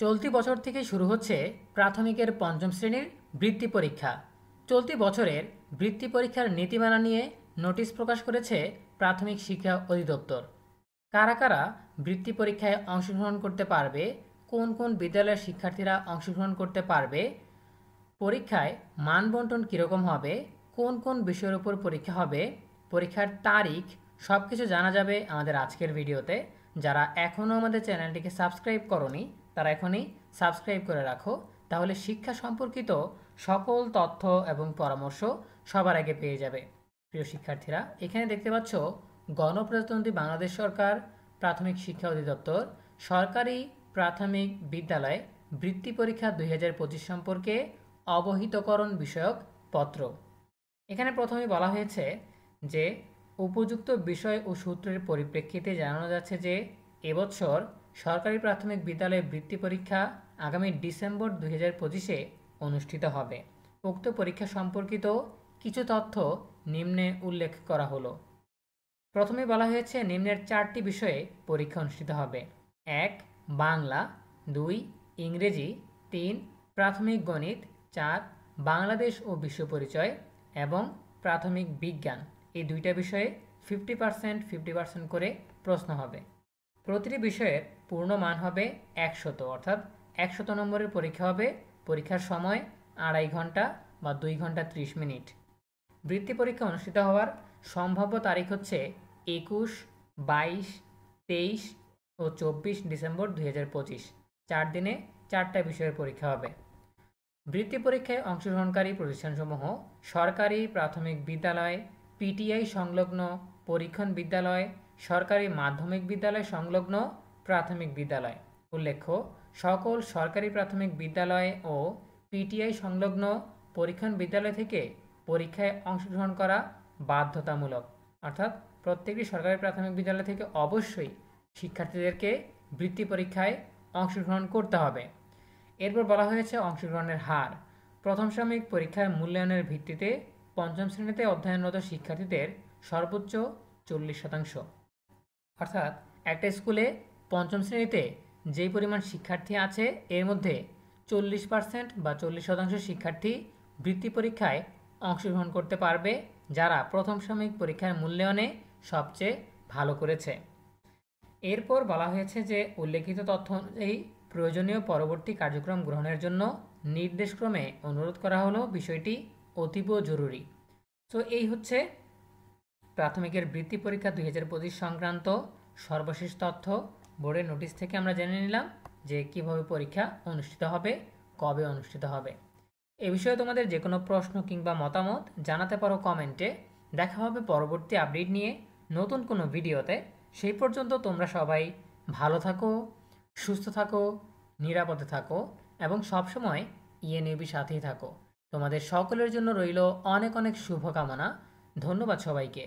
চলতি বছর থেকে শুরু হচ্ছে প্রাথমিকের পঞ্চম শ্রেণীর বৃত্তি পরীক্ষা। চলতি বছরের বৃত্তি পরীক্ষার নীতিমালা নিয়ে নোটিশ প্রকাশ করেছে প্রাথমিক শিক্ষা অধিদপ্তর। কারা কারা বৃত্তি পরীক্ষায় অংশগ্রহণ করতে পারবে, কোন কোন বিদ্যালয়ের শিক্ষার্থীরা অংশগ্রহণ করতে পারবে, পরীক্ষায় মান বন্টন কীরকম হবে, কোন কোন বিষয়ের উপর পরীক্ষা হবে, পরীক্ষার তারিখ, সব কিছু জানা যাবে আমাদের আজকের ভিডিওতে। যারা এখনও আমাদের চ্যানেলটিকে সাবস্ক্রাইব করনি তারা এখনই সাবস্ক্রাইব করে রাখো, তাহলে শিক্ষা সম্পর্কিত সকল তথ্য এবং পরামর্শ সবার আগে পেয়ে যাবে। প্রিয় শিক্ষার্থীরা, এখানে দেখতে পাচ্ছ গণপ্রজাতন্ত্রী বাংলাদেশ সরকার প্রাথমিক শিক্ষা অধিদপ্তর সরকারি প্রাথমিক বিদ্যালয় বৃত্তি পরীক্ষা 2025 সম্পর্কে অবহিতকরণ বিষয়ক পত্র। এখানে প্রথমে বলা হয়েছে যে উপযুক্ত বিষয় ও সূত্রের পরিপ্রেক্ষিতে জানানো যাচ্ছে যে এবছর সরকারি প্রাথমিক বিদ্যালয়ে বৃত্তি পরীক্ষা আগামী ডিসেম্বর 2025-এ অনুষ্ঠিত হবে। উক্ত পরীক্ষা সম্পর্কিত কিছু তথ্য নিম্নে উল্লেখ করা হলো। প্রথমে বলা হয়েছে নিম্নের 4টি বিষয়ে পরীক্ষা অনুষ্ঠিত হবে। 1. বাংলা, 2. ইংরেজি, 3. প্রাথমিক গণিত, 4. বাংলাদেশ ও বিশ্ব পরিচয় এবং প্রাথমিক বিজ্ঞান। এই দুইটা বিষয়ে 50% করে প্রশ্ন হবে। প্রতিটি বিষয়ের পূর্ণ মান হবে 100, অর্থাৎ 100 নম্বরের পরীক্ষা হবে। পরীক্ষার সময় 2.5 ঘন্টা বা 2 ঘন্টা 30 মিনিট। বৃত্তি পরীক্ষা অনুষ্ঠিত হওয়ার সম্ভাব্য তারিখ হচ্ছে 21, 22, 23 ও 24 ডিসেম্বর 2025। 4 দিনে 4টা বিষয়ের পরীক্ষা হবে। বৃত্তি পরীক্ষায় অংশগ্রহণকারী প্রতিষ্ঠানসমূহ সরকারি প্রাথমিক বিদ্যালয়, পিটিআই সংলগ্ন পরীক্ষণ বিদ্যালয়, সরকারি মাধ্যমিক বিদ্যালয় সংলগ্ন প্রাথমিক বিদ্যালয়। উল্লেখ্য, সকল সরকারি প্রাথমিক বিদ্যালয় ও পিটিআই সংলগ্ন পরীক্ষণ বিদ্যালয় থেকে পরীক্ষায় অংশগ্রহণ করা বাধ্যতামূলক, অর্থাৎ প্রত্যেকটি সরকারি প্রাথমিক বিদ্যালয় থেকে অবশ্যই শিক্ষার্থীদেরকে বৃত্তি পরীক্ষায় অংশগ্রহণ করতে হবে। এরপর বলা হয়েছে অংশগ্রহণের হার। প্রথম সাময়িক পরীক্ষার মূল্যায়নের ভিত্তিতে পঞ্চম শ্রেণীতে অধ্যয়নরত শিক্ষার্থীদের সর্বোচ্চ 40%, অর্থাৎ একটা স্কুলে পঞ্চম শ্রেণীতে যেই পরিমাণ শিক্ষার্থী আছে এর মধ্যে 40% বা 40% শিক্ষার্থী বৃত্তি পরীক্ষায় অংশগ্রহণ করতে পারবে, যারা প্রথম সাময়িক পরীক্ষার মূল্যায়নে সবচেয়ে ভালো করেছে। এরপর বলা হয়েছে যে উল্লেখিত তথ্য অনুযায়ী প্রয়োজনীয় পরবর্তী কার্যক্রম গ্রহণের জন্য নির্দেশক্রমে অনুরোধ করা হলো, বিষয়টি অতীব জরুরি। তো এই হচ্ছে প্রাথমিকের বৃত্তি পরীক্ষা 2025 সংক্রান্ত সর্বশেষ তথ্য। বোর্ডের নোটিশ থেকে আমরা জেনে নিলাম যে কিভাবে পরীক্ষা অনুষ্ঠিত হবে, কবে অনুষ্ঠিত হবে। এ বিষয়ে তোমাদের যে কোনো প্রশ্ন কিংবা মতামত জানাতে পারো কমেন্টে। দেখা হবে পরবর্তী আপডেট নিয়ে নতুন কোনো ভিডিওতে। সেই পর্যন্ত তোমরা সবাই ভালো থাকো, সুস্থ থাকো, নিরাপদে থাকো এবং সবসময় ইএনএবির সাথেই থাকো। তোমাদের সকলের জন্য রইল অনেক অনেক শুভকামনা। ধন্যবাদ সবাইকে।